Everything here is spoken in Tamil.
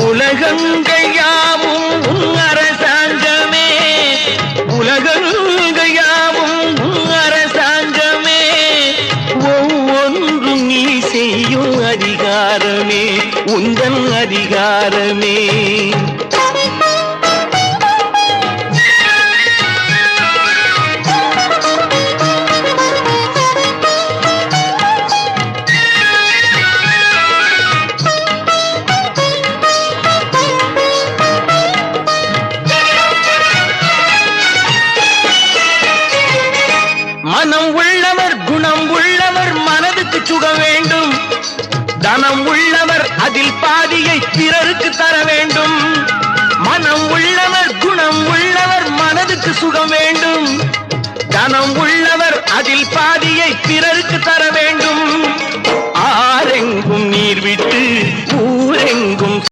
உலகங்கள் யாவும் உன் அரசாங்கமே, உலகங்கள் யாவும் உன் அரசாங்கமே, ஒவ்வொன்றும் நீ செய்யும் அதிகாரமே உந்தன் அதிகாரமே. மனம் உள்ளவர் குணம் உள்ளவர் மனதுக்கு சுக வேண்டும், தனம் உள்ளவர் அதில் பாதியை பிறருக்கு தர வேண்டும். மனம் உள்ளவர் குணம் உள்ளவர் மனதுக்கு சுகம் வேண்டும், தனம் உள்ளவர் அதில் பாதியை பிறருக்கு தர வேண்டும். ஆரெங்கும் நீர் விட்டு ஊரெங்கும்